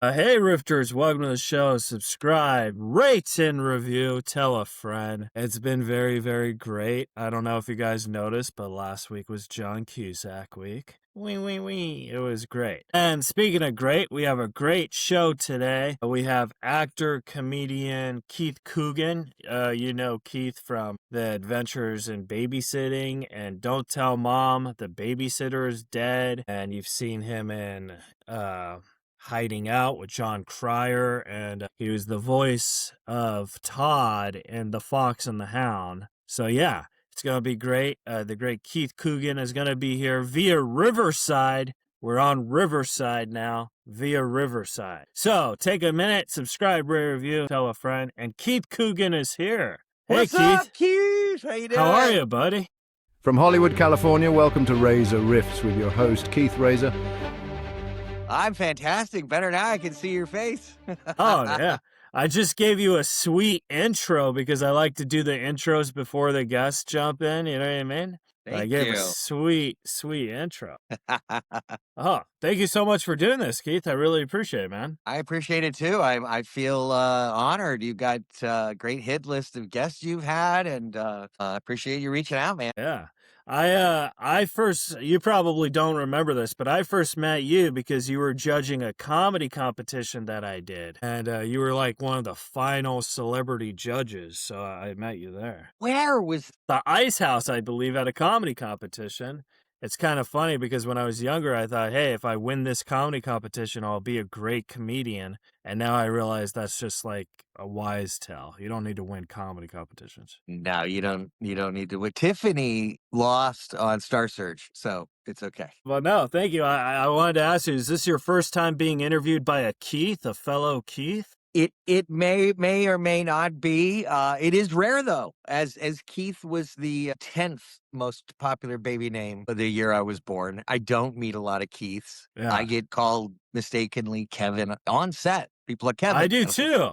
Hey, Rifters, welcome to the show. Subscribe, rate, and review. Tell a friend. It's been very, very great. I don't know if you guys noticed, but last week was John Cusack week. Wee. It was great. And speaking of great, we have a great show today. We have actor, comedian Keith Coogan. You know Keith from The Adventures in Babysitting and Don't Tell Mom, The Babysitter is Dead. And you've seen him in, Hiding Out with John Cryer, and he was the voice of Todd in The Fox and the Hound. So yeah, it's going to be great. The great Keith Coogan is going to be here via Riverside. We're on Riverside now, via Riverside. So take a minute, subscribe, rate, review, tell a friend, and Keith Coogan is here. What's up, Keith? How you doing? How are you, buddy? From Hollywood, California, welcome to Reza Rifts with your host, Keith Reza. I'm fantastic. Better now I can see your face. Oh, yeah. I just gave you a sweet intro because I like to do the intros before the guests jump in. You know what I mean? I gave a sweet intro. Oh, thank you so much for doing this, Keith. I really appreciate it, man. I appreciate it, too. I feel honored. You've got a great hit list of guests you've had, and I appreciate you reaching out, man. Yeah. I first, you probably don't remember this, but I first met you because you were judging a comedy competition that I did. And you were like one of the final celebrity judges. So I met you there. Where was the Ice House, I believe, at a comedy competition. It's kind of funny because when I was younger, I thought, hey, if I win this comedy competition, I'll be a great comedian. And now I realize that's just like a wise tale. You don't need to win comedy competitions. No, you don't need to win. Tiffany lost on Star Search, so it's okay. Well, no, thank you. I wanted to ask you, is this your first time being interviewed by a Keith, a fellow Keith? It may or may not be. It is rare though, as Keith was the 10th most popular baby name of the year I was born. I don't meet a lot of Keiths. Yeah. I get called mistakenly Kevin on set. People are Kevin. I do too.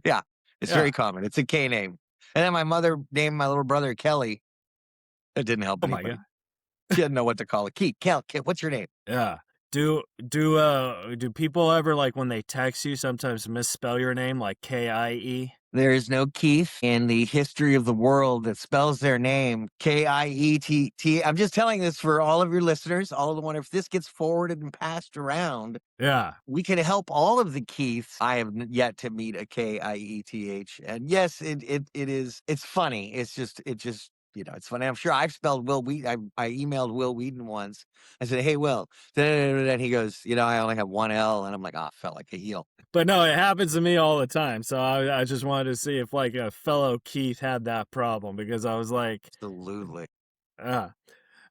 Yeah, it's very common. It's a K name. And then my mother named my little brother Kelly. It didn't help anybody. My God. She didn't know what to call it. Keith, what's your name? Yeah. Do people ever, like, when they text you, sometimes misspell your name, like K-I-E? There is no Keith in the history of the world that spells their name K-I-E-T-T. I'm just telling this for all of your listeners. All of the one, if this gets forwarded and passed around, yeah, we can help all of the Keiths. I have yet to meet a K-I-E-T-H, and yes, it is. It's funny. It just. It's funny. I'm sure I've spelled Will Wheaton. I emailed Will Wheaton once. I said, hey, Will. And he goes, I only have one L. And I'm like, felt like a heel. But no, it happens to me all the time. So I just wanted to see if, like, a fellow Keith had that problem because I was like... Absolutely.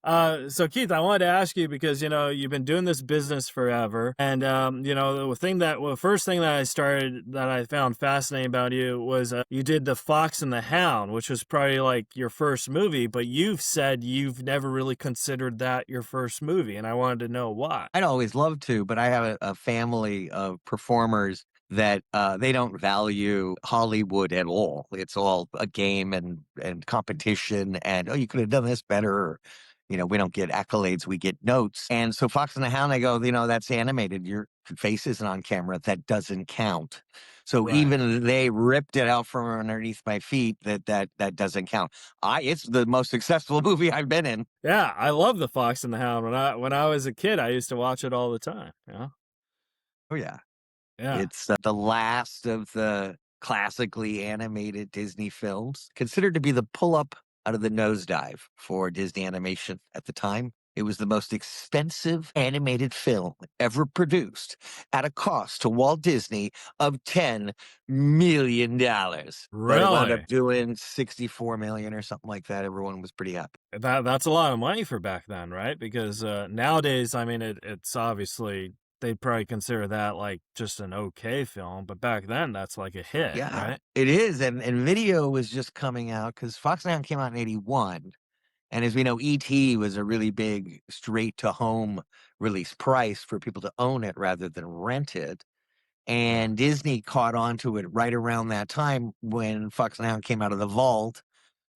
So Keith, I wanted to ask you because, you've been doing this business forever. And, the first thing that I found fascinating about you was you did The Fox and the Hound, which was probably like your first movie, but you've said you've never really considered that your first movie. And I wanted to know why. I'd always love to, but I have a family of performers that they don't value Hollywood at all. It's all a game and competition and, you could have done this better. Or, we don't get accolades, we get notes. And so Fox and the Hound, I go, that's animated. Your face isn't on camera. That doesn't count. So even they ripped it out from underneath my feet, that doesn't count. It's the most successful movie I've been in. Yeah, I love The Fox and the Hound. When I was a kid, I used to watch it all the time. Oh, yeah. Yeah. It's the last of the classically animated Disney films, considered to be the pull-up out of the nosedive for Disney animation at the time. It was the most expensive animated film ever produced at a cost to Walt Disney of $10 million. Really? But it wound up doing $64 million or something like that. Everyone was pretty happy. That's a lot of money for back then, right? Because nowadays, I mean, it's obviously... they'd probably consider that like just an okay film, but back then that's like a hit, right? It is, and video was just coming out because Fox and Hound came out in 1981, and as we know, E.T. was a really big straight-to-home release price for people to own it rather than rent it, and Disney caught on to it right around that time when Fox and Hound came out of the vault.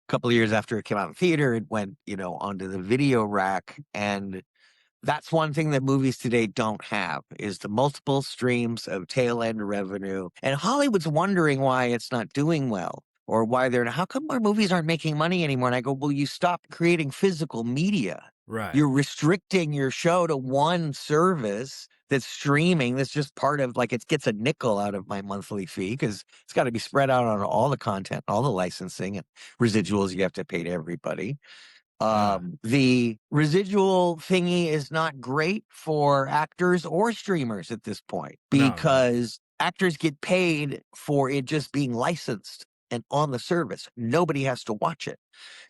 A couple of years after it came out in theater, it went, onto the video rack, and That's one thing that movies today don't have, is the multiple streams of tail end revenue. And Hollywood's wondering why it's not doing well, or why how come our movies aren't making money anymore? And I go, well, you stopped creating physical media. Right. You're restricting your show to one service that's streaming. That's just part of, like, it gets a nickel out of my monthly fee because it's got to be spread out on all the content, all the licensing and residuals you have to pay to everybody. The residual thingy is not great for actors or streamers at this point, No, because actors get paid for it just being licensed and on the service. Nobody has to watch it.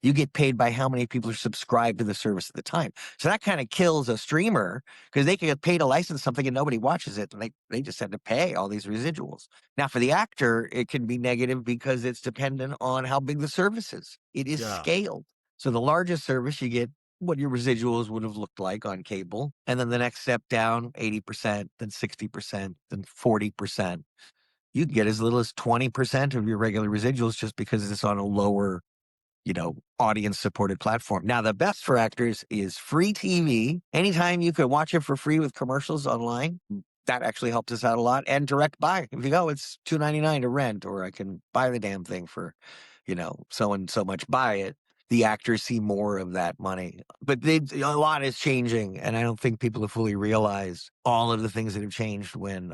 You get paid by how many people are subscribed to the service at the time. So that kind of kills a streamer, because they can get paid to license something and nobody watches it, and they just had to pay all these residuals. Now, for the actor, it can be negative because it's dependent on how big the service is. It is Yeah. scaled. So the largest service, you get what your residuals would have looked like on cable. And then the next step down, 80%, then 60%, then 40%. You can get as little as 20% of your regular residuals just because it's on a lower, audience supported platform. Now, the best for actors is free TV. Anytime you can watch it for free with commercials online, that actually helped us out a lot. And direct buy. If you go, it's $2.99 to rent, or I can buy the damn thing for, so and so much, buy it. The actors see more of that money. But a lot is changing, and I don't think people have fully realized all of the things that have changed when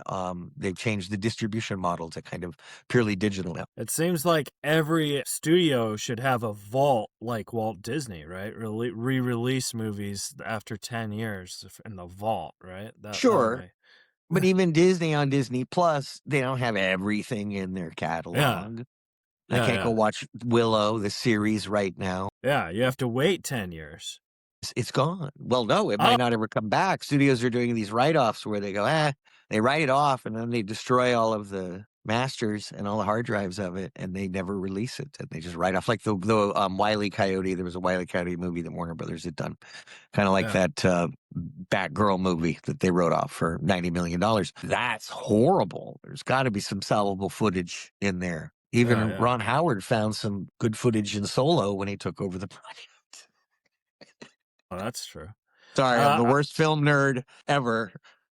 they've changed the distribution model to kind of purely digital now. It seems like every studio should have a vault like Walt Disney, right? Re-release movies after 10 years in the vault, right? Sure. But even Disney on Disney Plus, they don't have everything in their catalog. I can't go watch Willow, the series, right now. Yeah, you have to wait 10 years. It's gone. Well, no, it might not ever come back. Studios are doing these write-offs where they go, they write it off, and then they destroy all of the masters and all the hard drives of it, and they never release it. And they just write off, like the Wile E. Coyote. There was a Wile E. Coyote movie that Warner Brothers had done, kind of like that Batgirl movie that they wrote off for $90 million. That's horrible. There's got to be some salvable footage in there. Even Ron Howard found some good footage in Solo when he took over the project. Oh, that's true. Sorry, I'm the worst film nerd ever.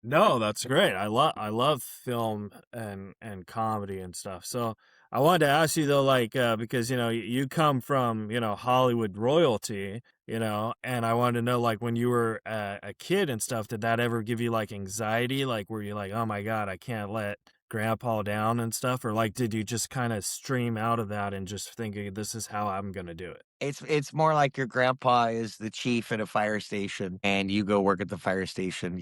No, that's great. I love film and comedy and stuff. So I wanted to ask you though, like, because you come from Hollywood royalty, and I wanted to know, like, when you were a kid and stuff, did that ever give you like anxiety? Like, were you like, oh my God, I can't let Grandpa down and stuff, or like, did you just kind of stream out of that and just thinking this is how I'm gonna do it? It's more like your grandpa is the chief at a fire station, and you go work at the fire station.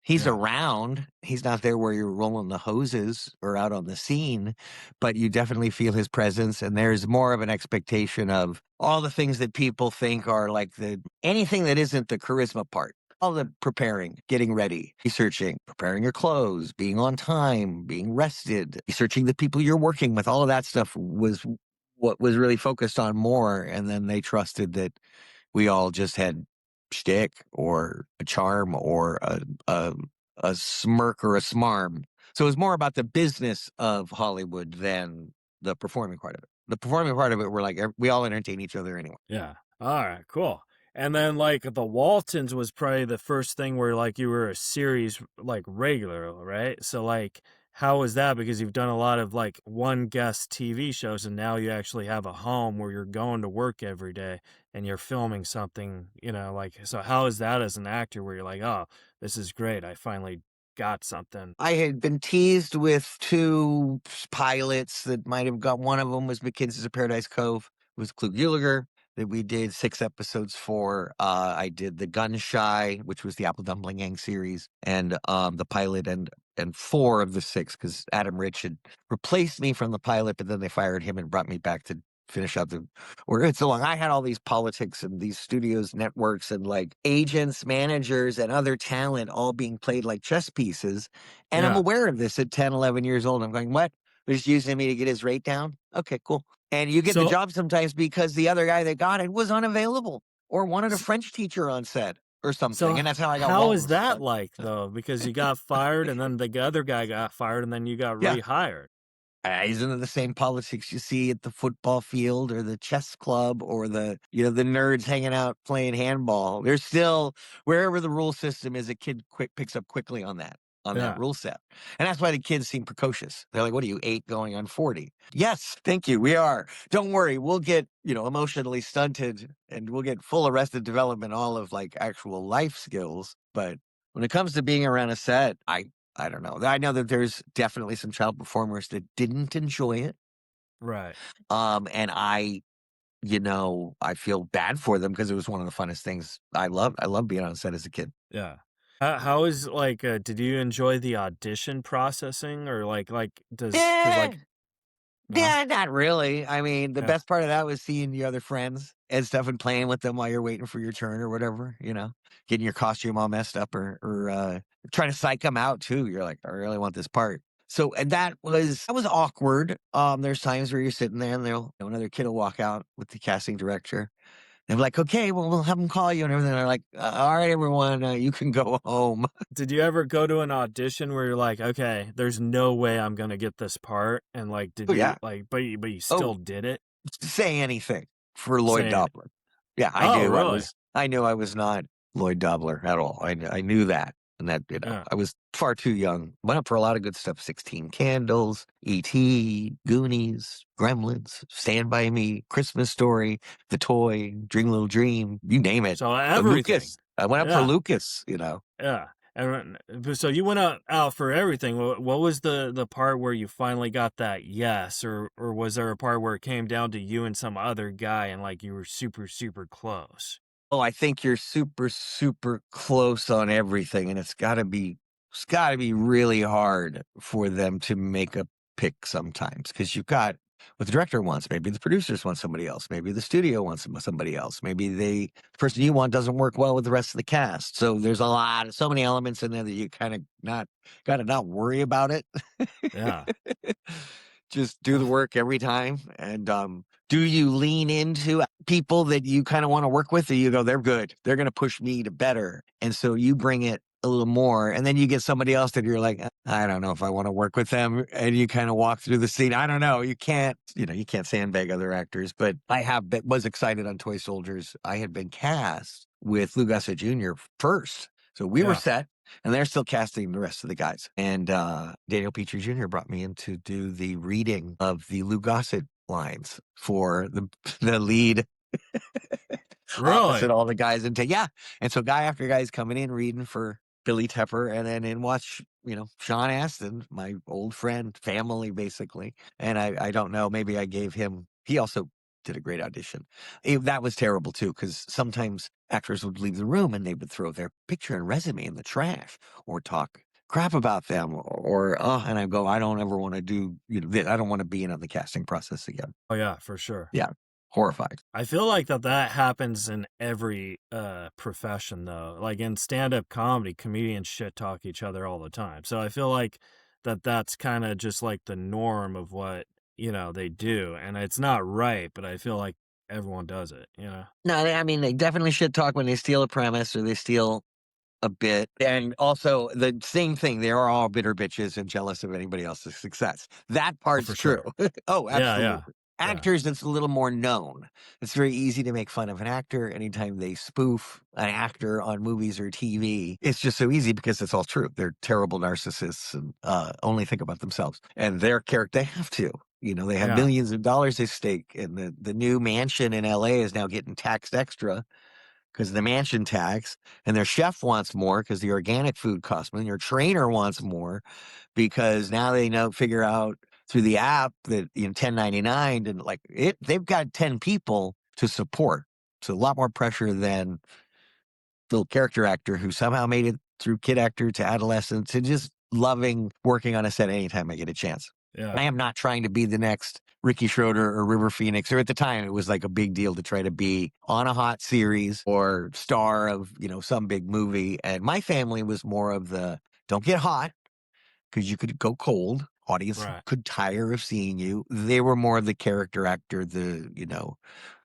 He's around. He's not there where you're rolling the hoses or out on the scene, but you definitely feel his presence. And there's more of an expectation of all the things that people think are like anything that isn't the charisma part. All the preparing, getting ready, researching, preparing your clothes, being on time, being rested, researching the people you're working with. All of that stuff was what was really focused on more. And then they trusted that we all just had shtick or a charm or a smirk or a smarm. So it was more about the business of Hollywood than the performing part of it. The performing part of it, we're like, we all entertain each other anyway. Yeah. All right, cool. And then like the Waltons was probably the first thing where like you were a series like regular, right? So like how was that? Because you've done a lot of like one guest TV shows, and now you actually have a home where you're going to work every day and you're filming something, like, so how is that as an actor where you're like, oh, this is great, I finally got something? I had been teased with 2 pilots that might have got. One of them was McKinsey's of Paradise Cove, with Klug Gulager, that we did 6 episodes for. I did the Gun Shy, which was the Apple Dumpling Gang series, and the pilot and 4 of the 6, because Adam Rich had replaced me from the pilot, but then they fired him and brought me back to finish up it's so long. I had all these politics and these studios, networks, and like agents, managers, and other talent all being played like chess pieces. And I'm aware of this at 10, 11 years old. I'm going, what? They're just using me to get his rate down? Okay, cool. And you get the job sometimes because the other guy that got it was unavailable or wanted a French teacher on set or something. So and that's how I got How Walton's is that stuff. like though? Because you got fired and then the other guy got fired and then you got rehired. Isn't it the same politics you see at the football field or the chess club or the nerds hanging out playing handball? There's still, wherever the rule system is, a kid picks up quickly on that Yeah. rule set. And that's why the kids seem precocious. They're like, what are you, 8 going on 40? Yes, thank you. We are. Don't worry. We'll get, emotionally stunted and we'll get full arrested development, all of like actual life skills. But when it comes to being around a set, I don't know. I know that there's definitely some child performers that didn't enjoy it. Right. And I feel bad for them because it was one of the funnest things I loved. I loved being on set as a kid. Yeah. How is like did you enjoy the audition processing or does cuz like no? Yeah, not really. I mean, the Yeah. best part of that was seeing your other friends and stuff and playing with them while you're waiting for your turn or whatever, getting your costume all messed up or trying to psych them out too. You're like, I really want this part. So, and that was awkward. There's times where you're sitting there and another kid will walk out with the casting director. They're like, okay, well, we'll have them call you and everything. They're like, all right, everyone, you can go home. Did you ever go to an audition where you're like, okay, there's no way I'm gonna get this part, and like, did you but you still did it? Say anything for Lloyd Dobler. Yeah, I knew really? I knew I was not Lloyd Dobler at all. I knew that, and that I was far too young. Went up for a lot of good stuff: 16 Candles, E.T., Goonies, Gremlins, Stand by Me, Christmas Story, The Toy, Dream Little Dream, you name it. So everything. Lucas. I went up for Lucas. Yeah. And so you went out for everything. What was the part where you finally got that yes, or was there a part where it came down to you and some other guy and like you were super super close? Oh, I think you're super super close on everything, and it's got to be really hard for them to make a pick sometimes because you've got what the director wants. Maybe the producers want somebody else. Maybe the studio wants somebody else. Maybe the person you want doesn't work well with the rest of the cast. So there's so many elements in there that you kind of got to not worry about it. Yeah. Just do the work every time. And do you lean into people that you kind of want to work with, or you go, they're good, they're going to push me to better, and so you bring it a little more, and then you get somebody else that you're like, I don't know if I want to work with them, and you kind of walk through the scene. I don't know. You can't sandbag other actors, but was excited on Toy Soldiers. I had been cast with Lou Gossett Jr. first, so we were set. And they're still casting the rest of the guys. And Daniel Petrie Jr. brought me in to do the reading of the Lou Gossett lines for the lead. Really? And all the guys and so guy after guy is coming in reading for Billy Tepper, and then watch Sean Astin, my old friend, family basically. And I don't know, maybe I gave him. He also did a great audition. That was terrible too, because sometimes actors would leave the room and they would throw their picture and resume in the trash or talk crap about them and I go, I don't ever want to do this. I don't want to be in on the casting process again. Oh yeah, for sure. Yeah. Horrified. I feel like that happens in every profession though. Like in stand-up comedy, comedians shit talk each other all the time. So I feel like that's kind of just like the norm of what they do, and it's not right, but I feel like everyone does it, No, I mean, they definitely shit talk when they steal a premise or they steal a bit. And also the same thing, they are all bitter bitches and jealous of anybody else's success. That part's true. Sure. Oh, absolutely. Yeah. Actors, it's a little more known. It's very easy to make fun of an actor anytime they spoof an actor on movies or TV. It's just so easy because it's all true. They're terrible narcissists and only think about themselves. And their character, they have to. They have millions of dollars at stake. And the new mansion in LA is now getting taxed extra because of the mansion tax. And their chef wants more because the organic food costs more. And your trainer wants more because now they figure out through the app that 1099 and they've got 10 people to support. So a lot more pressure than the character actor who somehow made it through kid actor to adolescent to just loving working on a set anytime I get a chance. Yeah. I am not trying to be the next Ricky Schroeder or River Phoenix, or at the time it was like a big deal to try to be on a hot series or star of, some big movie. And my family was more of the don't get hot because you could go cold. Audience could tire of seeing you. They were more the character actor, the,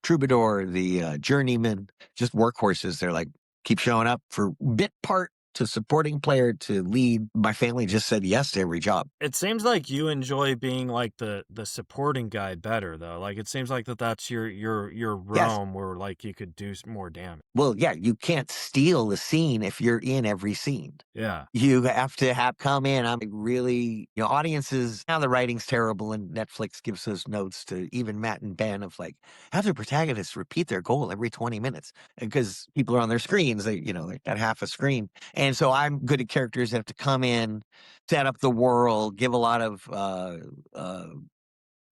troubadour, the journeyman, just workhorses. They're like, keep showing up for bit part to supporting player to lead. My family just said yes to every job. It seems like you enjoy being like the supporting guy better though. Like it seems like that's your Yes. realm where like you could do more damage. Well, yeah, you can't steal the scene if you're in every scene. Yeah. You have to come in. I'm really, audiences, now the writing's terrible and Netflix gives us notes to even Matt and Ben of like, have the protagonists repeat their goal every 20 minutes because people are on their screens. They got half a screen. And so I'm good at characters that have to come in, set up the world, give a lot of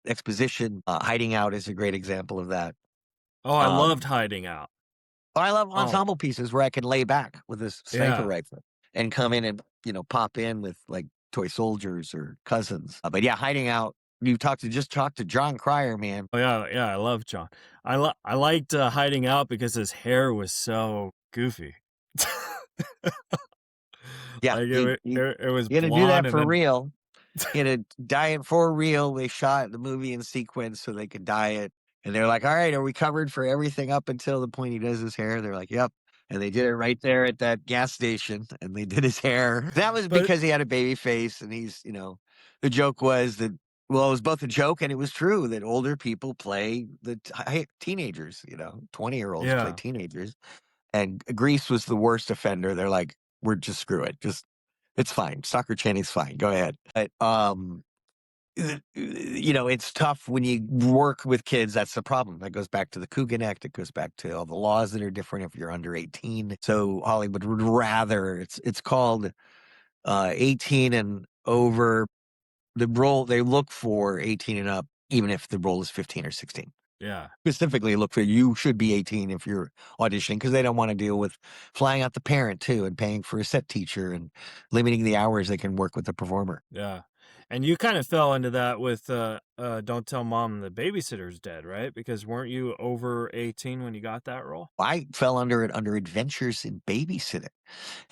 exposition. Hiding Out is a great example of that. Oh, I loved Hiding Out. I love ensemble pieces where I can lay back with a sniper rifle and come in and, pop in with like toy soldiers or cousins. But yeah, Hiding Out, you talk to John Cryer, man. Oh yeah, I love John. I liked Hiding Out because his hair was so goofy. Yeah, like it was you got to do blonde that and for then real. You got to dye it for real. They shot the movie in sequence so they could dye it. And they're like, all right, are we covered for everything up until the point he does his hair? They're like, yep. And they did it right there at that gas station and they did his hair. That was But- because he had a baby face and he's, the joke was that, well, it was both a joke and it was true that older people play the teenagers, 20-year-olds play teenagers. And Grease was the worst offender. They're like, we're just screw it. It's fine. Soccer Chaney's fine. Go ahead. But, it's tough when you work with kids. That's the problem. That goes back to the Coogan Act. It goes back to all the laws that are different if you're under 18. So Hollywood would rather, it's called 18 and over. The role they look for 18 and up, even if the role is 15 or 16. Yeah. Specifically look for you should be 18 if you're auditioning because they don't want to deal with flying out the parent too and paying for a set teacher and limiting the hours they can work with the performer. Yeah. And you kind of fell into that with Don't Tell Mom the Babysitter's Dead, right? Because weren't you over 18 when you got that role? I fell under it under Adventures in Babysitting.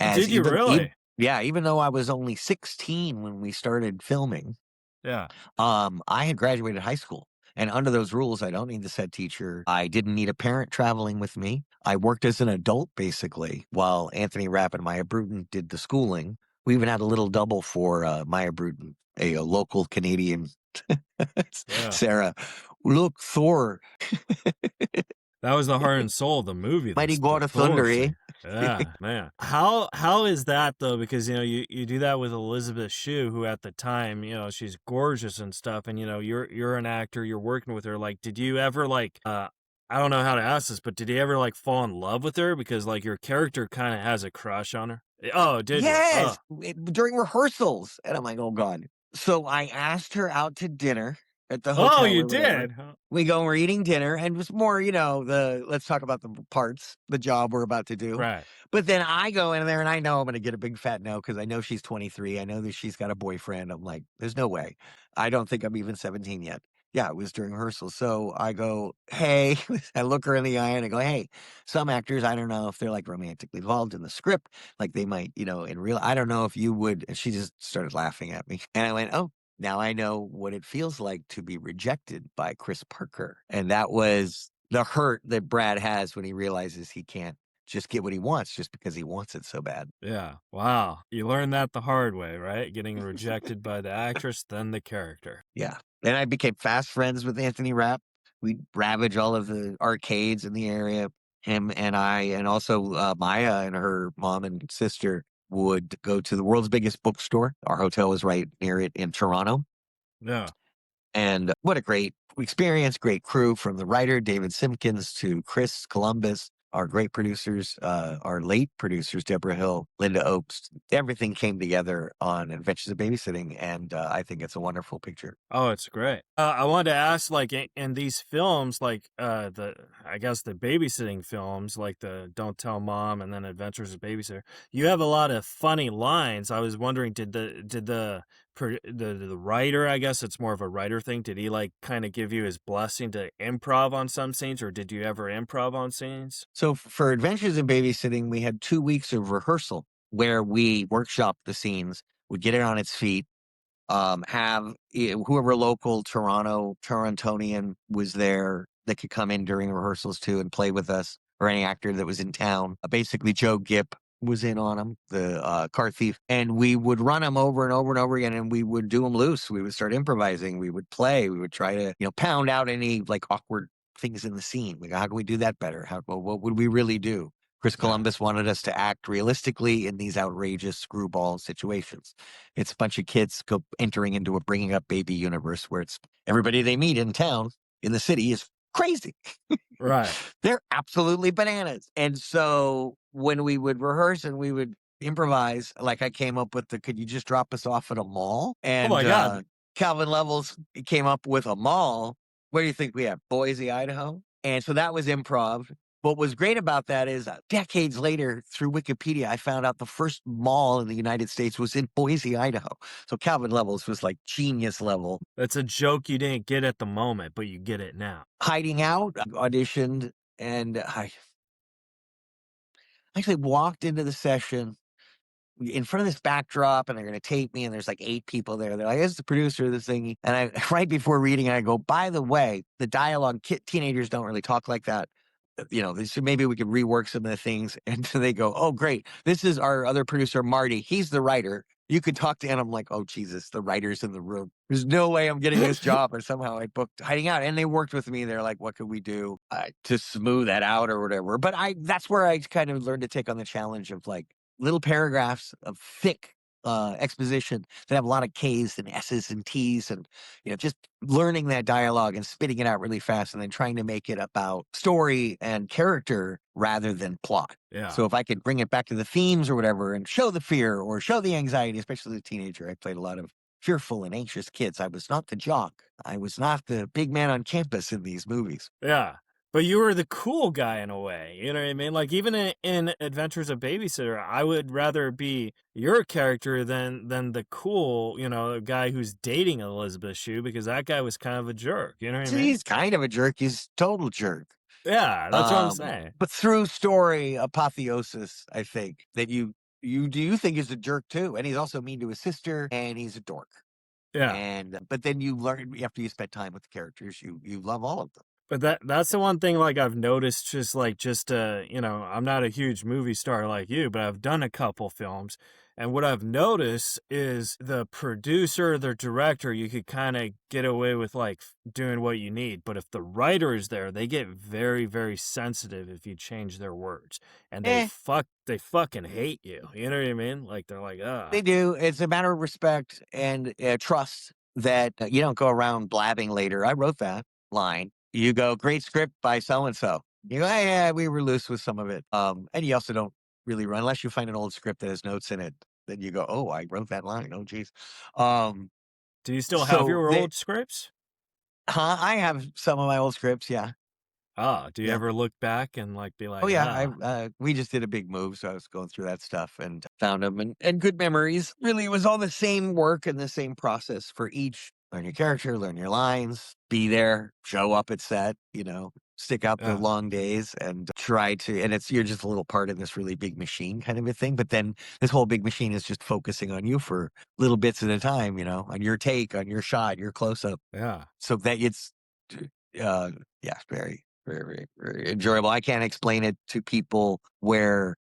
Did you really? Yeah, even though I was only 16 when we started filming. Yeah. I had graduated high school. And under those rules, I don't need the set teacher. I didn't need a parent traveling with me. I worked as an adult, basically, while Anthony Rapp and Maya Bruton did the schooling. We even had a little double for Maya Bruton, a local Canadian. Sarah, look, Thor. That was the heart and soul of the movie. Mighty God of Thunder, eh? Yeah, man. How is that though? Because you do that with Elizabeth Shue, who at the time, she's gorgeous and stuff, and you're an actor, you're working with her. Like, did you ever like I don't know how to ask this, but did you ever like fall in love with her? Because like your character kind of has a crush on her. Oh, did you? Yes, during rehearsals, and I'm like, oh God. So I asked her out to dinner at the hotel. Oh, you did? We go and we're eating dinner, and it was more, let's talk about the parts, the job we're about to do. Right. But then I go in there and I know I'm going to get a big fat no because I know she's 23. I know that she's got a boyfriend. I'm like, there's no way. I don't think I'm even 17 yet. Yeah, it was during rehearsal. So I go, hey, I look her in the eye and I go, hey, some actors, I don't know if they're like romantically involved in the script, like they might, in real, I don't know if you would. And she just started laughing at me. And I went, oh, now I know what it feels like to be rejected by Chris Parker. And that was the hurt that Brad has when he realizes he can't just get what he wants just because he wants it so bad. Yeah. Wow. You learned that the hard way, right? Getting rejected by the actress, then the character. Yeah. And I became fast friends with Anthony Rapp. We'd ravage all of the arcades in the area. Him and I, and also Maya and her mom and sister would go to the world's biggest bookstore. Our hotel was right near it in Toronto. Yeah. And what a great experience, great crew from the writer, David Simpkins, to Chris Columbus, our great producers, our late producers, Deborah Hill, Linda Opes. Everything came together on Adventures of Babysitting, and I think it's a wonderful picture. Oh, it's great. I wanted to ask, like, in these films, like I guess the babysitting films, like the Don't Tell Mom and then Adventures of Babysitter, you have a lot of funny lines. I was wondering, did the writer, I guess it's more of a writer thing, did he like kind of give you his blessing to improv on some scenes, or did you ever improv on scenes? So for Adventures in Babysitting, we had 2 weeks of rehearsal where we workshopped the scenes, would get it on its feet, have whoever local Torontonian was there that could come in during rehearsals too and play with us, or any actor that was in town. Basically, Joe Gipp was in on them, the car thief, and we would run them over and over and over again, and we would do them loose. We would start improvising. We would play. We would try to, pound out any like awkward things in the scene. Like, how can we do that better? What would we really do? Chris Columbus wanted us to act realistically in these outrageous screwball situations. It's a bunch of kids entering into a bringing up baby universe where it's everybody they meet in town, in the city, is crazy. Right. They're absolutely bananas. And so when we would rehearse and we would improvise, like I came up with could you just drop us off at a mall? Oh And my God. Calvin Levels came up with a mall. Where do you think we have? Boise, Idaho. And so that was improv. What was great about that is decades later, through Wikipedia, I found out the first mall in the United States was in Boise, Idaho. So Calvin Levels was like genius level. That's a joke you didn't get at the moment, but you get it now. Hiding out, auditioned, and I actually walked into the session in front of this backdrop, and they're going to tape me, and there's like 8 people there. They're like, "This is the producer of this thing." And I, right before reading, I go, "By the way, the dialogue, teenagers don't really talk like that. So maybe we could rework some of the things." And they go, "Oh, great. This is our other producer, Marty. He's the writer. You could talk to him." I'm like, "Oh, Jesus, the writer's in the room. There's no way I'm getting this job." And somehow I booked Hiding Out. And they worked with me. They're like, "What could we do to smooth that out or whatever?" But that's where I kind of learned to take on the challenge of like little paragraphs of thick exposition that have a lot of K's and S's and T's, and just learning that dialogue and spitting it out really fast, and then trying to make it about story and character rather than plot. Yeah. So if I could bring it back to the themes or whatever, and show the fear or show the anxiety, especially the teenager. I played a lot of fearful and anxious kids. I was not the jock. I was not the big man on campus in these movies. Yeah. But you were the cool guy in a way, you know what I mean? Like, even in Adventures of Babysitter, I would rather be your character than the cool, guy who's dating Elizabeth Shue, because that guy was kind of a jerk, you know what I mean? He's kind of a jerk. He's a total jerk. Yeah, that's what I'm saying. But through story apotheosis, I think that you think is a jerk too, and he's also mean to his sister, and he's a dork. Yeah. But then you learn after you spend time with the characters, you love all of them. But that's the one thing, like, I've noticed, I'm not a huge movie star like you, but I've done a couple films. And what I've noticed is the producer, the director, you could kind of get away with, like, doing what you need. But if the writer is there, they get very, very sensitive if you change their words. And they fucking hate you. You know what I mean? Like, they're like, They do. It's a matter of respect and trust that you don't go around blabbing later. I wrote that line. You go, "Great script by so-and-so." You go, "Yeah, we were loose with some of it." And you also don't really run, unless you find an old script that has notes in it. Then you go, "Oh, I wrote that line. Oh, geez." Do you still have your old scripts? I have some of my old scripts, yeah. Do you ever look back and, like, be like, Oh, yeah. We just did a big move, so I was going through that stuff and found them, and good memories. Really, it was all the same work and the same process for each. Learn your character, learn your lines, be there, show up at set, stick out the long days and try to, and you're just a little part of this really big machine kind of a thing. But then this whole big machine is just focusing on you for little bits at a time, on your take, on your shot, your close up. Yeah. So that it's, very, very, very enjoyable. I can't explain it to people where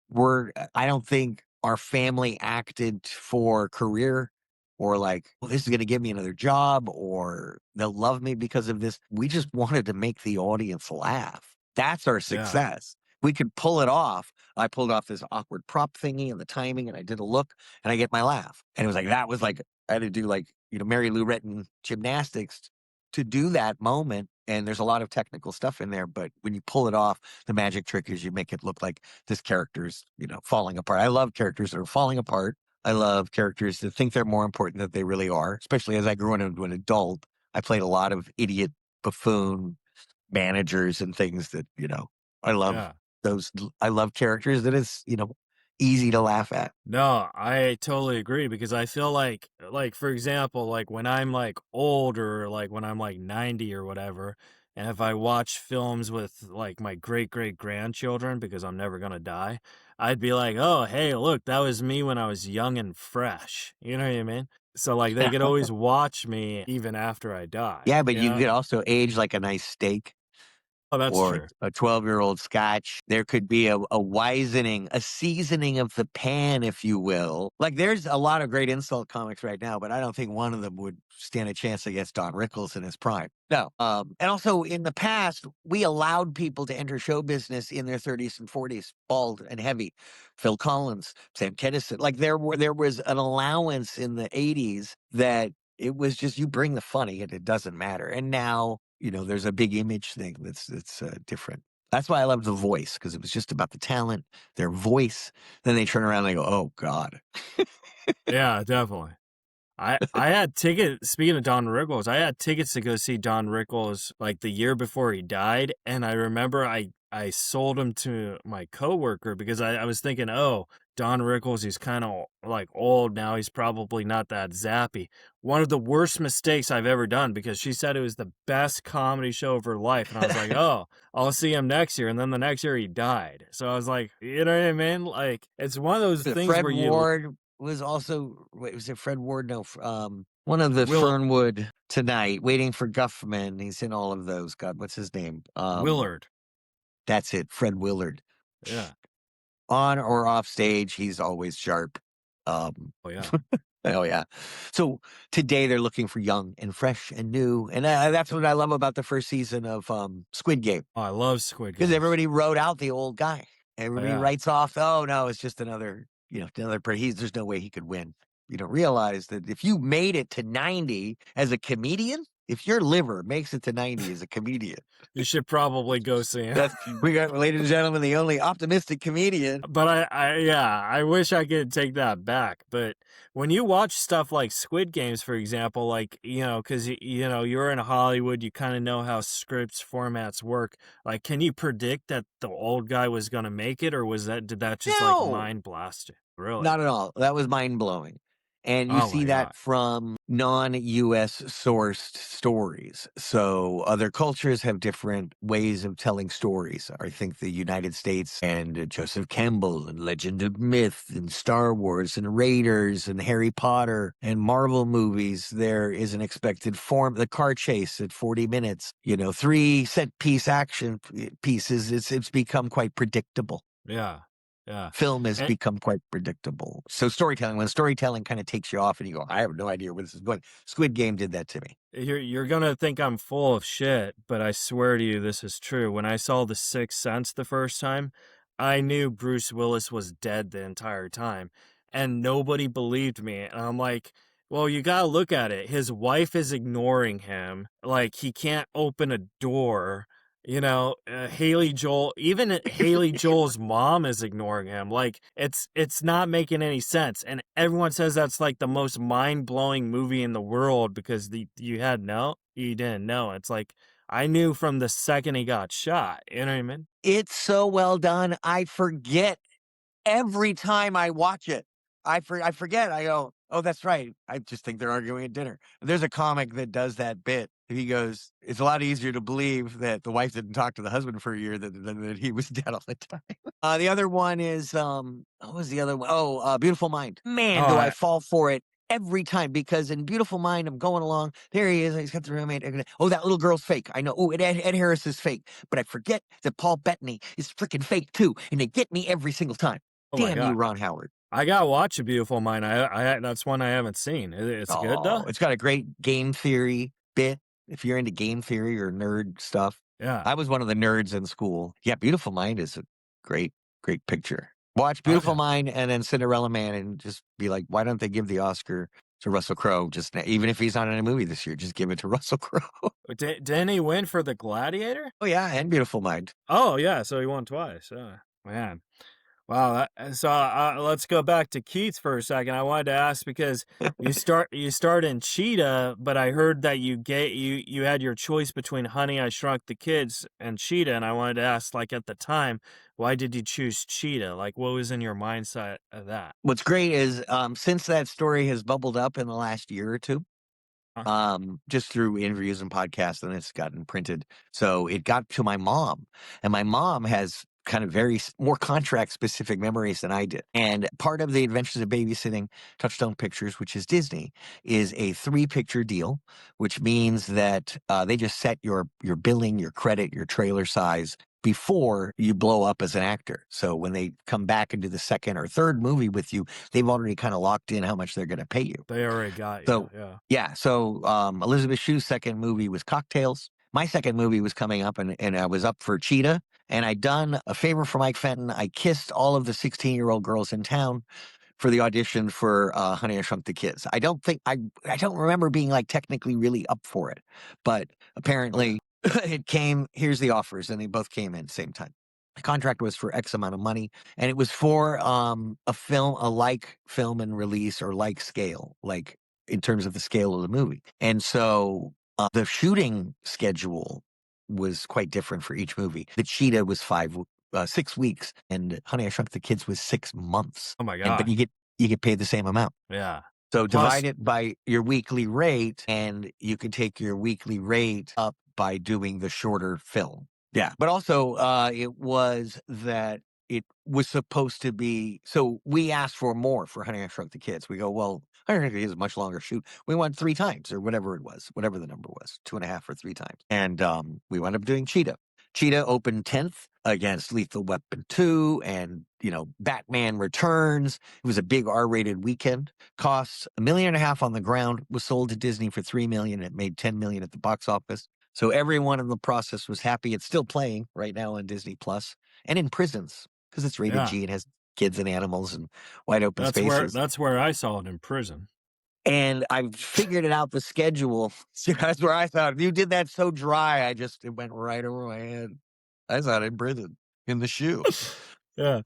I don't think our family acted for career or like, well, this is going to give me another job or they'll love me because of this. We just wanted to make the audience laugh. That's our success. We could pull it off. I pulled off this awkward prop thingy and the timing, and I did a look and I get my laugh. And it was like, I had to do like, Mary Lou Retton gymnastics to do that moment. And there's a lot of technical stuff in there, but when you pull it off, the magic trick is you make it look like this character's, falling apart. I love characters that are falling apart. I love characters that think they're more important than they really are, especially as I grew into an adult. I played a lot of idiot buffoon managers and things that, I love those. I love characters that is, easy to laugh at. No, I totally agree, because I feel like, for example, like when I'm like old, or like when I'm like 90 or whatever, and if I watch films with like my great grandchildren, because I'm never going to die, I'd be like, "Oh, hey, look, that was me when I was young and fresh." You know what I mean? So like they could always watch me even after I die. Yeah, but you could also age like a nice steak. Oh, that's or true. a 12-year-old scotch. There could be a wisening, a seasoning of the pan, if you will. Like, there's a lot of great insult comics right now, but I don't think one of them would stand a chance against Don Rickles in his prime. No. And also, in the past, we allowed people to enter show business in their 30s and 40s, bald and heavy. Phil Collins, Sam Kinison. Like, there was an allowance in the 80s that it was just, you bring the funny and it doesn't matter. And now, there's a big image thing that's different. That's why I loved The Voice, because it was just about the talent, their voice. Then they turn around and they go, oh, God. Yeah, definitely. I had tickets. Speaking of Don Rickles, I had tickets to go see Don Rickles like the year before he died, and I remember I sold them to my coworker because I was thinking, oh, Don Rickles, he's kind of like old now. He's probably not that zappy. One of the worst mistakes I've ever done, because she said it was the best comedy show of her life, and I was like, oh, I'll see him next year, and then the next year he died. So I was like, you know what I mean? Like, it's one of those things Fred where you Ward was also, wait, was it Fred Ward? No, one of the Will Fernwood Tonight, Waiting for Guffman. He's in all of those. God, what's his name? Willard. That's it, Fred Willard. Yeah. On or off stage, he's always sharp. Oh yeah. Oh yeah. So today they're looking for young and fresh and new, and that's what I love about the first season of Squid Game, Oh, I love Squid because Games. everybody wrote out the old guy. Everybody yeah. writes off. Oh no, it's just another. There's no way he could win. You don't realize that if you made it to 90 as a comedian, if your liver makes it to 90 as a comedian, You should probably go see him. we got, ladies and gentlemen, the only optimistic comedian. But I wish I could take that back. But when you watch stuff like Squid Games, for example, like, because, you're in Hollywood, you kind of know how scripts formats work. Like, can you predict that the old guy was going to make it, or did that just like No. mind blast you? Really? Not at all. That was mind blowing. And you Oh see my that God. from non-US sourced stories. So other cultures have different ways of telling stories. I think the United States and Joseph Campbell and Legend of Myth and Star Wars and Raiders and Harry Potter and Marvel movies, there is an expected form. The car chase at 40 minutes, 3 set piece action pieces. It's become quite predictable. Yeah. Yeah. Film has And- become quite predictable. So when storytelling kind of takes you off and you go, I have no idea where this is going. Squid Game did that to me. You're gonna think I'm full of shit, but I swear to you this is true. When I saw The Sixth Sense the first time, I knew Bruce Willis was dead the entire time, and nobody believed me. And I'm like, well, you gotta look at it. His wife is ignoring him. Like, he can't open a door. Haley Joel, even Haley Joel's mom is ignoring him. Like, it's not making any sense. And everyone says that's like the most mind-blowing movie in the world because you didn't know. It's like, I knew from the second he got shot. You know what I mean? It's so well done. I forget every time I watch it. I forget. I go, oh, that's right. I just think they're arguing at dinner. There's a comic that does that bit. He goes, it's a lot easier to believe that the wife didn't talk to the husband for a year than that he was dead all the time. The other one is, what was the other one? Oh, Beautiful Mind. Man, do I fall for it every time, because in Beautiful Mind, I'm going along. There he is. He's got the roommate. Oh, that little girl's fake. I know. Oh, Ed Harris is fake. But I forget that Paul Bettany is freaking fake too. And they get me every single time. Oh Damn you, Ron Howard. I gotta watch A Beautiful Mind. I that's one I haven't seen. It's good though. It's got a great game theory bit. If you're into game theory or nerd stuff. Yeah. I was one of the nerds in school. Yeah, Beautiful Mind is a great picture. Watch Beautiful Mind and then Cinderella Man and just be like, why don't they give the Oscar to Russell Crowe? Even if he's not in a movie this year, just give it to Russell Crowe. Didn't he win for The Gladiator? Oh yeah, and Beautiful Mind. Oh yeah, so he won twice. Man. Wow. So let's go back to Keith for a second. I wanted to ask because you start in Cheetah, but I heard that you had your choice between Honey, I Shrunk the Kids and Cheetah, and I wanted to ask, like, at the time, why did you choose Cheetah? Like, what was in your mindset of that? What's great is since that story has bubbled up in the last year or two, just through interviews and podcasts, and it's gotten printed. So it got to my mom, and my mom has kind of more contract specific memories than I did. And part of the Adventures of Babysitting Touchstone Pictures, which is Disney, is a 3-picture deal, which means that they just set your billing, your credit, your trailer size before you blow up as an actor. So when they come back and do the second or third movie with you, they've already kind of locked in how much they're going to pay you. They already got you. So yeah. So Elizabeth Shue's second movie was Cocktails. My second movie was coming up, and I was up for Cheetah. And I'd done a favor for Mike Fenton. I kissed all of the 16-year-old girls in town for the audition for Honey, I Shrunk the Kids. I don't remember being like technically really up for it, but apparently it came. Here's the offers, and they both came in at the same time. The contract was for X amount of money, and it was for a like film and release or like scale, like in terms of the scale of the movie. And so the shooting schedule was quite different for each movie. The Cheetah was 6 weeks, and Honey, I Shrunk the Kids was 6 months. Oh my God. But you get paid the same amount. Yeah. So divide it by your weekly rate, and you can take your weekly rate up by doing the shorter film. Yeah. But also, it was supposed to be, so we asked for more for Honey, I Shrunk the Kids. We go, well, Honey, I Shrunk the Kids is a much longer shoot. We went 3 times or whatever it was, whatever the number was, 2.5 or 3 times. And we wound up doing Cheetah. Cheetah opened 10th against Lethal Weapon 2 and, Batman Returns. It was a big R-rated weekend. Cost $1.5 million on the ground, was sold to Disney for $3 million. It made $10 million at the box office. So everyone in the process was happy. It's still playing right now on Disney Plus and in prisons because it's rated G and has kids and animals and wide open spaces. That's where I saw it, in prison. And I figured it out, the schedule. That's where I thought, you did that so dry. It went right over my head. I saw it in prison, in the shoe. Yeah.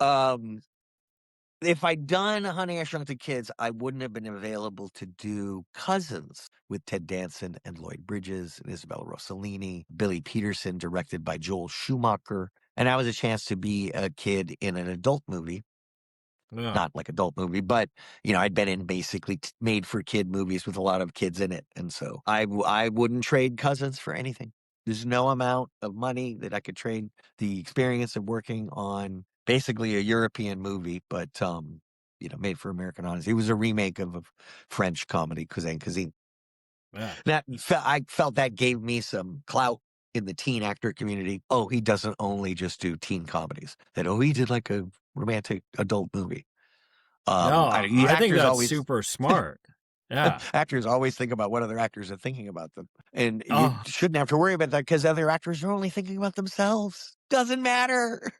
If I'd done Honey, I Shrunk the Kids, I wouldn't have been available to do Cousins with Ted Danson and Lloyd Bridges and Isabella Rossellini, Billy Peterson, directed by Joel Schumacher. And that was a chance to be a kid in an adult movie. Yeah. Not like adult movie, but I'd been in basically made for kid movies with a lot of kids in it. And so I wouldn't trade Cousins for anything. There's no amount of money that I could trade the experience of working on basically a European movie, but made for American audience. It was a remake of a French comedy, Cousin Cuisine. Yeah. I felt that gave me some clout in the teen actor community. Oh, he doesn't only just do teen comedies. He did like a romantic adult movie. I think that's super smart. Yeah. Actors always think about what other actors are thinking about them. And you shouldn't have to worry about that because other actors are only thinking about themselves. Doesn't matter.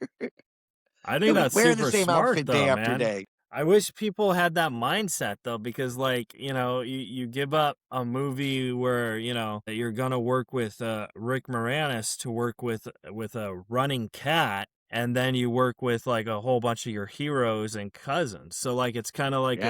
I think that's wear super the same smart, outfit though, day man. after day. I wish people had that mindset, though, because, you give up a movie where, that you're going to work with Rick Moranis to work with a running cat, and then you work with, a whole bunch of your heroes and cousins. So, it's kind of like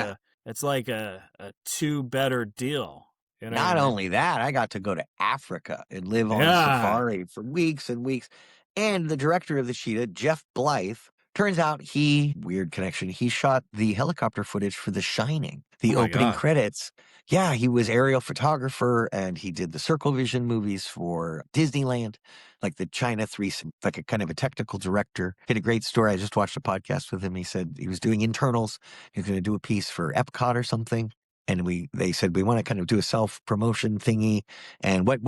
it's like a 2 better deal. Not only that, I got to go to Africa and live on safari for weeks and weeks. And the director of the Cheetah, Jeff Blythe, turns out weird connection, he shot the helicopter footage for The Shining, the opening credits. Yeah, he was aerial photographer, and he did the Circle Vision movies for Disneyland, like the China 3, like a kind of a technical director. He had a great story. I just watched a podcast with him. He said he was doing internals. He was going to do a piece for Epcot or something. And they said, we want to kind of do a self-promotion thingy. And what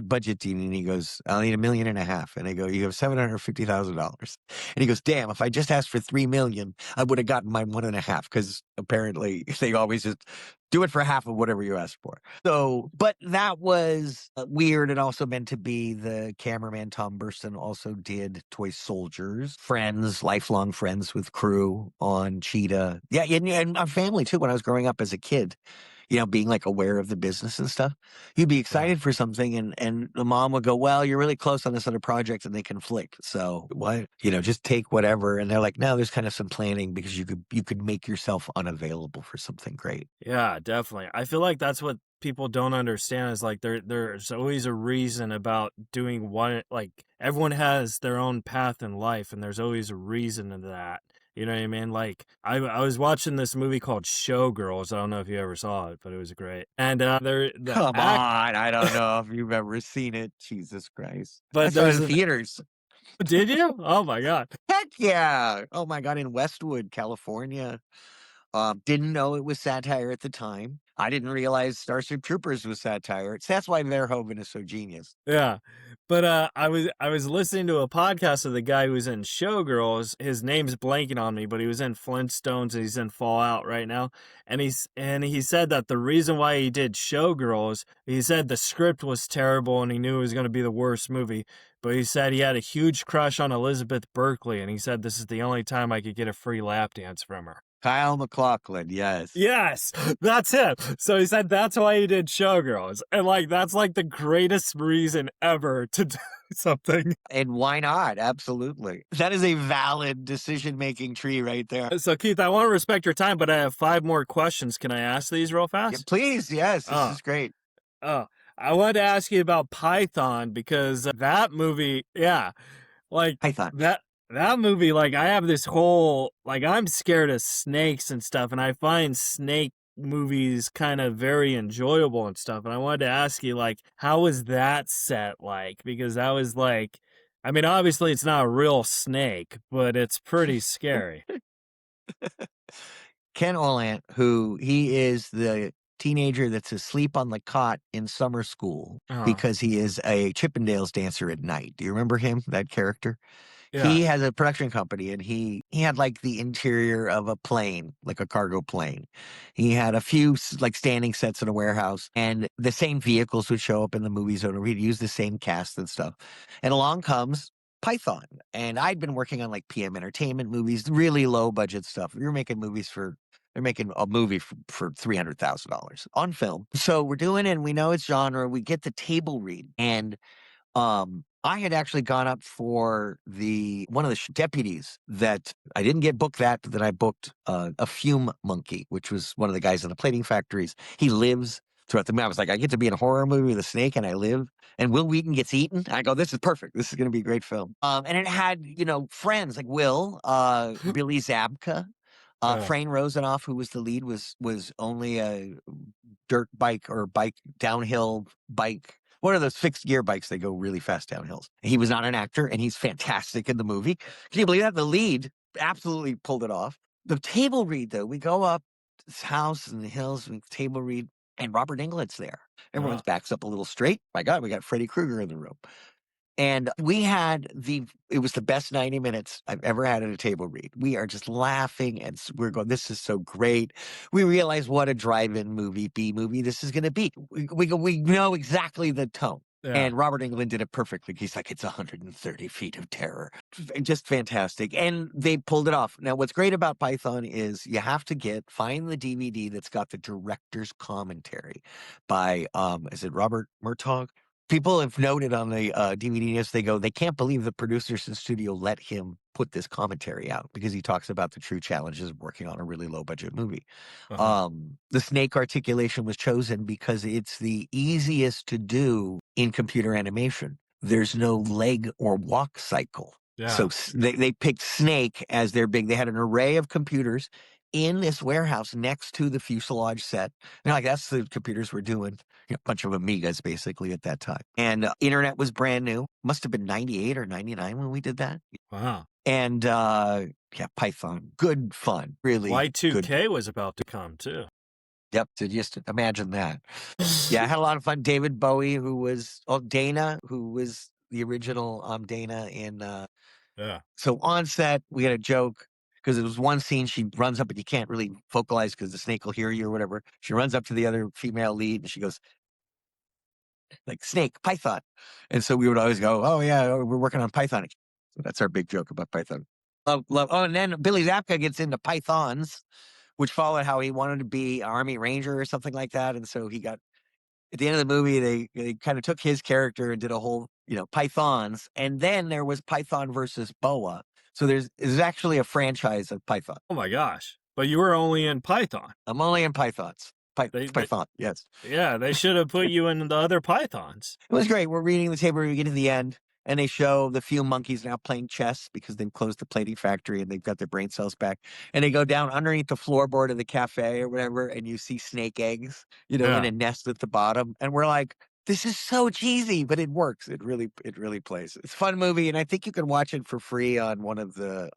budget do you need? And he goes, I'll need $1.5 million. And they go, you have $750,000. And he goes, damn, if I just asked for $3 million, I would have gotten my 1.5, because apparently they always just do it for half of whatever you ask for. So, but that was weird. It also meant to be the cameraman, Tom Burston, also did Toy Soldiers, friends, lifelong friends with crew on Cheetah. Yeah, and our family too. When I was growing up as a kid, being aware of the business and stuff, you'd be excited for something, and the mom would go, well, you're really close on this other project, and they conflict. So what, just take whatever. And they're like, no, there's kind of some planning, because you could make yourself unavailable for something great. Yeah, definitely. I feel like that's what people don't understand is there's always a reason about doing one. Everyone has their own path in life, and there's always a reason to that. You know what I mean? I was watching this movie called Showgirls. I don't know if you ever saw it, but it was great. And Come on, I don't know if you've ever seen it. Jesus Christ! But I saw it in theaters. Did you? Oh my God. Heck yeah. Oh my God. In Westwood, California. Didn't know it was satire at the time. I didn't realize Starship Troopers was satire. So that's why Verhoeven is so genius. Yeah. But I was listening to a podcast of the guy who was in Showgirls. His name's blanking on me, but he was in Flintstones and he's in Fallout right now. And he said that the reason why he did Showgirls, he said the script was terrible and he knew it was going to be the worst movie. But he said he had a huge crush on Elizabeth Berkley, and he said this is the only time I could get a free lap dance from her. Kyle MacLachlan, yes. Yes, that's it. So he said that's why he did Showgirls. And like that's like the greatest reason ever to do something. And why not? Absolutely. That is a valid decision-making tree right there. So Keith, I want to respect your time, but I have 5 more questions. Can I ask these real Yeah, fast? please, yes, this Oh, is great. oh. I wanted to ask you about Python because that movie, yeah, like Python. that movie, like I have this whole like I'm scared of snakes and stuff, and I find snake movies kind of very enjoyable and stuff. And I wanted to ask you, like, how was that set like? Because that was like, I mean, obviously it's not a real snake, but it's pretty scary. Ken Olant, who he is the teenager that's asleep on the cot in summer school Uh-huh. because he is a Chippendales dancer at night. Do you remember him, that character? Yeah. He has a production company, and he had like the interior of a plane, like a cargo plane. He had a few like standing sets in a warehouse, and the same vehicles would show up in the movies. Or he'd use the same cast and stuff. And along comes Python, and I'd been working on like PM Entertainment movies, really low budget stuff. We were making movies for. They're making a movie for $300,000 on film. So we're doing it, and we know it's genre. We get the table read, and I had actually gone up for one of the deputies that I didn't get booked that, but then I booked a fume monkey, which was one of the guys in the plating factories. He lives throughout the movie. I was like, I get to be in a horror movie with a snake and I live, and Will Wheaton gets eaten. I go, this is perfect. This is going to be a great film. And it had, friends like Will, Billy Zabka, Frane Rosenoff, who was the lead, was only a dirt bike or bike downhill bike. One of those fixed gear bikes that go really fast down hills. He was not an actor, and he's fantastic in the movie. Can you believe that? The lead absolutely pulled it off. The table read, though, we go up to this house in the hills, we table read, and Robert Englund's there. Everyone's backs up a little straight. My God, we got Freddy Krueger in the room. And we had it was the best 90 minutes I've ever had at a table read. We are just laughing and we're going, this is so great. We realize what a drive-in movie, B movie this is going to be. We know exactly the tone. Yeah. And Robert Englund did it perfectly. He's like, it's 130 feet of terror. Just fantastic. And they pulled it off. Now, what's great about Python is you have to find the DVD that's got the director's commentary by, is it Robert Murtaugh? People have noted on the DVD list, they can't believe the producers in studio let him put this commentary out because he talks about the true challenges of working on a really low budget movie. Uh-huh. The snake articulation was chosen because it's the easiest to do in computer animation. There's no leg or walk cycle. Yeah. So they picked snake as their they had an array of computers in this warehouse next to the fuselage set. They're like, that's the computers we're doing. A bunch of Amigas basically at that time. And internet was brand new. Must have been 98 or 99 when we did that. Wow. And Python. Good fun. Really. Y2K good. was about to come too. Yep. So just imagine that. Yeah, I had a lot of fun. David Bowie, who was Dana, who was the original Dana in Yeah. So on set, we had a joke because it was one scene. She runs up, but you can't really vocalize because the snake will hear you or whatever. She runs up to the other female lead and she goes, like, snake, Python. And so we would always go, oh, yeah, we're working on Python. So that's our big joke about Python. Love. Oh, and then Billy Zabka gets into pythons, which followed how he wanted to be an Army Ranger or something like that. And so he got, at the end of the movie, they kind of took his character and did a whole, pythons. And then there was Python versus Boa. So there's actually a franchise of Python. Oh my gosh. But you were only in Python. I'm only in pythons. Python, yes. Yeah, they should have put you in the other Pythons. It was great. We're reading the table. We get to the end, and they show the few monkeys now playing chess because they've closed the plating factory and they've got their brain cells back. And they go down underneath the floorboard of the cafe or whatever, and you see snake eggs, in a nest at the bottom. And we're like, this is so cheesy, but it works. It really plays. It's a fun movie, and I think you can watch it for free on one of the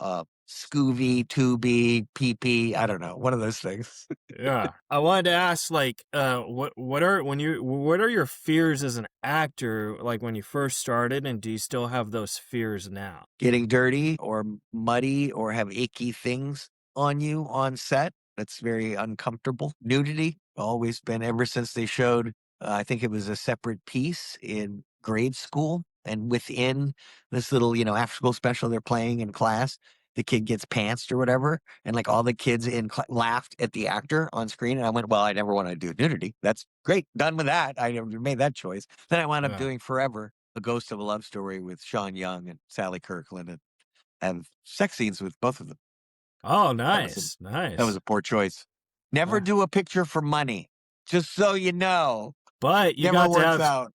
Scooby, Tubi, PP. I don't know, one of those things. Yeah. I wanted to ask, like, what are your fears as an actor, like when you first started, and do you still have those fears now? Getting dirty or muddy or have icky things on you on set. That's very uncomfortable. Nudity, always been ever since they showed, I think it was a separate piece in grade school. And within this little, after school special they're playing in class, the kid gets pantsed or whatever. And like all the kids in laughed at the actor on screen. And I went, well, I never want to do nudity. That's great. Done with that. I never made that choice. Then I wound up Yeah. doing Forever, A Ghost of a Love Story with Sean Young and Sally Kirkland, and have sex scenes with both of them. Oh, That was nice. Nice. that was a poor choice. Never do a picture for money, just so you know. But you Never got to works have out,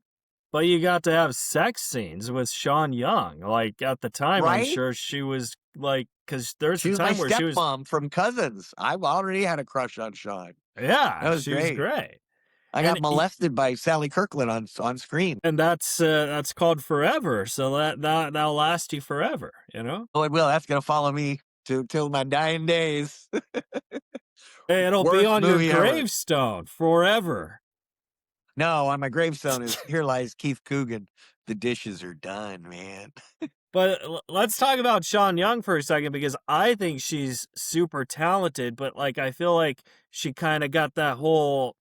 But you got to have sex scenes with Sean Young. Like, at the time, I'm right? sure she was, like, because there's She a was my time where she was, stepmom from Cousins. I already had a crush on Sean. That yeah, was she was great. great. I And got molested by Sally Kirkland on screen. and that's called Forever, so that'll last you forever, you know? Oh, it will. That's gonna follow me till my dying days. It'll be Worst on your movie ever. gravestone forever. No, on my gravestone is "Here lies Keith Coogan. The dishes are done, man." But let's talk about Sean Young for a second, because I think she's super talented, but, like, I feel like she kinda got that whole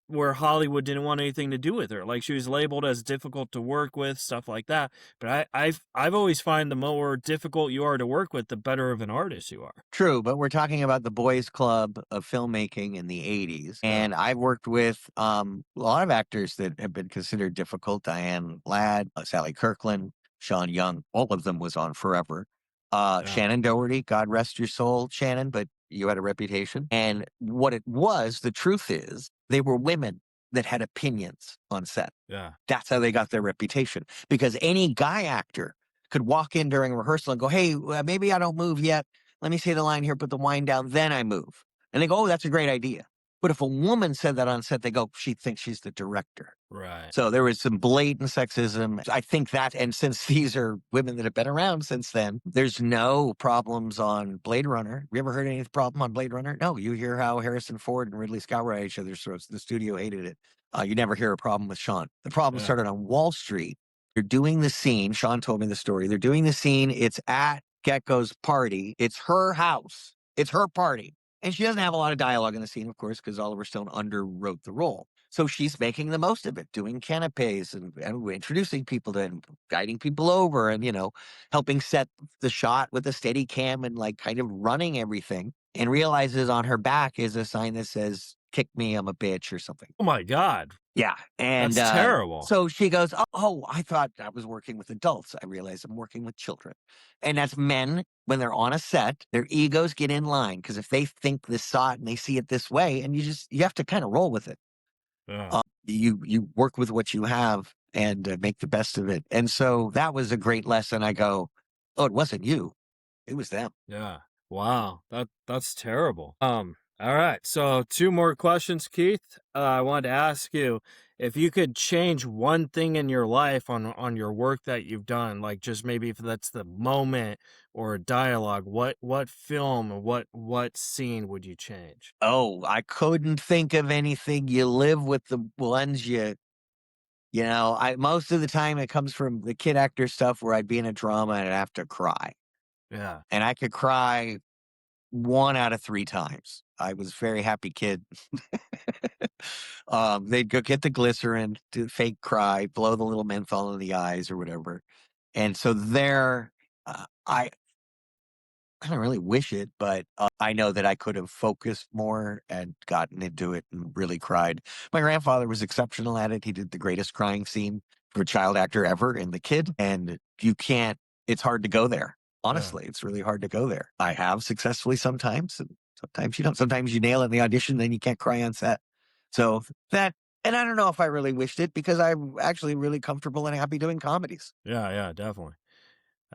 where Hollywood didn't want anything to do with her. Like, she was labeled as difficult to work with, stuff like that. But I've always find the more difficult you are to work with, the better of an artist you are. True, but we're talking about the boys' club of filmmaking in the 80s. Yeah. And I've worked with a lot of actors that have been considered difficult. Diane Ladd, Sally Kirkland, Sean Young, all of them was on Forever. Yeah. Shannon Doherty, God rest your soul, Shannon, but you had a reputation. And what it was, the truth is, they were women that had opinions on set. Yeah. That's how they got their reputation. Because any guy actor could walk in during rehearsal and go, "Hey, maybe I don't move yet. Let me say the line here, put the wind down, then I move." And they go, "Oh, that's a great idea." But if a woman said that on set, they go, "She thinks she's the director." Right. So there was some blatant sexism. I think that, and since these are women that have been around since then, there's no problems on Blade Runner. You ever heard any problem on Blade Runner? No, you hear how Harrison Ford and Ridley Scott were at each other's throats. The studio hated it. You never hear a problem with Sean. The problem Yeah. started on Wall Street. They're doing the scene. Sean told me the story. They're doing the scene. It's at Gecko's party. It's her house. It's her party. And she doesn't have a lot of dialogue in the scene, of course, because Oliver Stone underwrote the role. So she's making the most of it, doing canapes and introducing people to and guiding people over and, helping set the shot with a steady cam and like kind of running everything, and realizes on her back is a sign that says, "Kick me, I'm a bitch," or something. Oh my God. Yeah. And That's terrible. so she goes, "Oh, I thought I was working with adults. I realized I'm working with children." And that's men when they're on a set, their egos get in line, because if they think this saw it and they see it this way, and you have to kind of roll with it. Yeah. You work with what you have and make the best of it. And so that was a great lesson. I go, "Oh, it wasn't you. It was them." Yeah. Wow. That's terrible. All right. So 2 more questions, Keith. I wanted to ask you if you could change one thing in your life on your work that you've done, like just maybe if that's the moment or a dialogue, what film or what scene would you change? Oh, I couldn't think of anything. You live with the ones I most of the time it comes from the kid actor stuff where I'd be in a drama and I'd have to cry. Yeah. And I could cry 1 out of 3 times. I was a very happy kid. They'd go get the glycerin, do fake cry, blow the little menthol in the eyes or whatever. And so there, I don't really wish it, but I know that I could have focused more and gotten into it and really cried. My grandfather was exceptional at it. He did the greatest crying scene for a child actor ever in The Kid. And it's hard to go there. Yeah. Honestly, it's really hard to go there. I have successfully sometimes, and sometimes you don't. Sometimes you nail it in the audition, then you can't cry on set. So and I don't know if I really wished it, because I'm actually really comfortable and happy doing comedies. Yeah, definitely.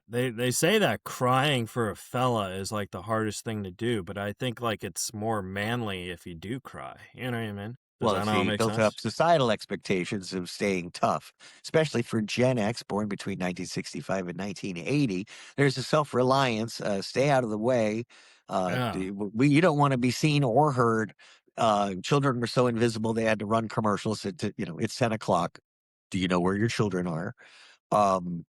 They say that crying for a fella is like the hardest thing to do, but I think like it's more manly if you do cry. You know what I mean? Does that all he make built sense? up societal expectations of staying tough, especially for Gen X, born between 1965 and 1980. There's a self-reliance, stay out of the way. Yeah. You don't want to be seen or heard. Children were so invisible they had to run commercials. It's 10 o'clock. Do you know where your children are? Be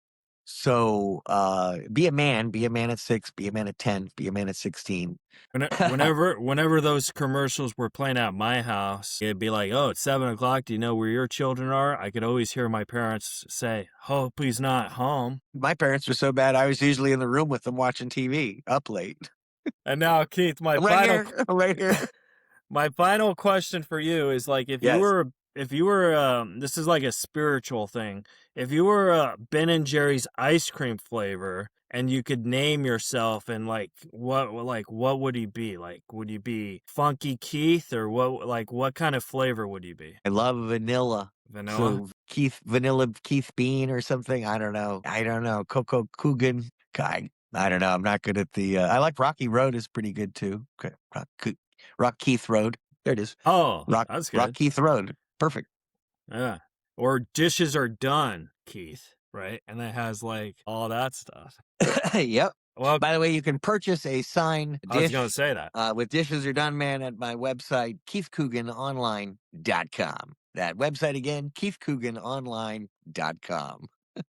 a man at 6, be a man at 10, be a man at 16. Whenever those commercials were playing at my house, it'd be like, "Oh, it's 7 o'clock. Do you know where your children are?" I could always hear my parents say, "Hope he's not home." My parents were so bad, I was usually in the room with them watching TV up late. And now, Keith, I'm right here. my final question for you is like, if Yes. you were, this is like a spiritual thing. If you were Ben and Jerry's ice cream flavor, and you could name yourself, and what would you be? Like, would you be Funky Keith, or what kind of flavor would you be? I love vanilla. Vanilla? So vanilla Keith Bean or something. I don't know. Coco Coogan. I don't know. I'm not good at the. I like Rocky Road is pretty good too. Okay. Rock Keith Road. There it is. Oh, that's good. Rock Keith Road. Perfect. Yeah. Or Dishes Are Done, Keith, right? And it has like all that stuff. Yep. Well, by the way, you can purchase a signed dish. I was going to say that. With Dishes Are Done, man, at my website, KeithCooganOnline.com. That website again, KeithCooganOnline.com.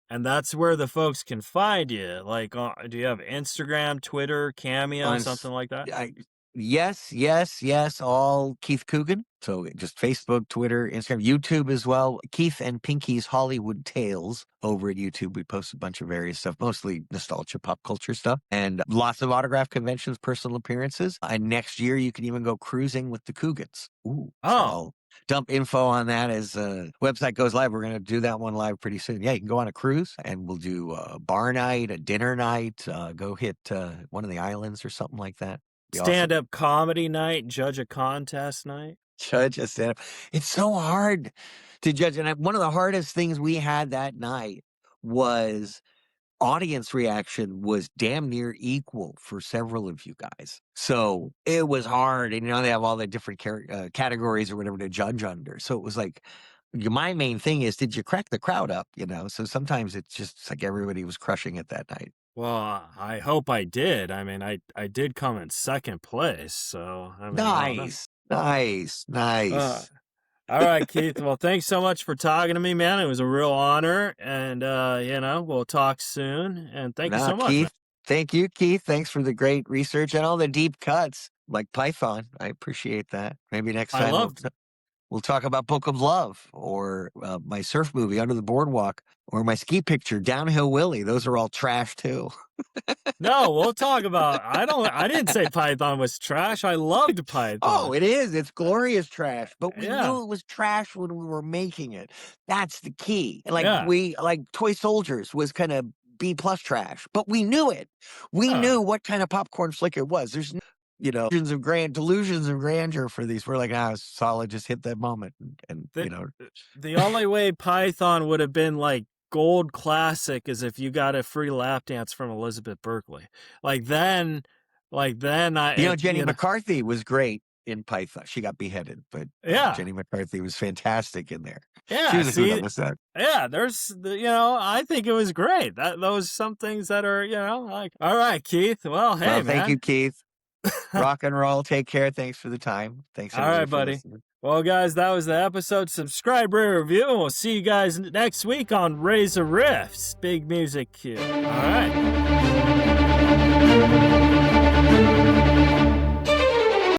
And that's where the folks can find you. Like, do you have Instagram, Twitter, Cameo, something like that? Yes. All Keith Coogan. So just Facebook, Twitter, Instagram, YouTube as well. Keith and Pinky's Hollywood Tales over at YouTube. We post a bunch of various stuff, mostly nostalgia, pop culture stuff, and lots of autograph conventions, personal appearances. And next year, you can even go cruising with the Coogans. Ooh. Oh. So I'll dump info on that as the website goes live. We're going to do that one live pretty soon. Yeah, you can go on a cruise, and we'll do a bar night, a dinner night, go hit one of the islands or something like that. Stand-up comedy night, judge a contest night. Judge a stand-up. It's so hard to judge. And one of the hardest things we had that night was audience reaction was damn near equal for several of you guys. So it was hard. And, they have all the different categories or whatever to judge under. So it was like, my main thing is, did you crack the crowd up? So sometimes it's just like everybody was crushing it that night. Well, I hope I did. I mean, I did come in second place, so I mean, Nice. All right, Keith. Well, thanks so much for talking to me, man. It was a real honor, and we'll talk soon. And thank you so much, Keith. Man. Thank you, Keith. Thanks for the great research and all the deep cuts, like Python. I appreciate that. Maybe next time we'll talk about Book of Love, or my surf movie Under the Boardwalk, or my ski picture Downhill Willie. Those are all trash too. No, we'll talk about. I didn't say Python was trash. I loved Python. Oh, it is. It's glorious trash. But we knew it was trash when we were making it. That's the key. Like Toy Soldiers was kind of B+ trash, but we knew it. We knew what kind of popcorn flick it was. There's delusions of grandeur for these. We're like, solid, just hit that moment. And the only way Python would have been like gold classic is if you got a free lap dance from Elizabeth Berkley. Jenny McCarthy was great in Python. She got beheaded, but Jenny McCarthy was fantastic in there. Yeah, she was yeah. There's, I think it was great. Those some things that are, like. All right, Keith. Well, hey, man. Thank you, Keith. Rock and roll. Take care. Thanks for the time. Thanks. All right, buddy. Listening. Well, guys, that was the episode. Subscribe, rate, review, and we'll see you guys next week on Reza Rifts. Big music cue. All right.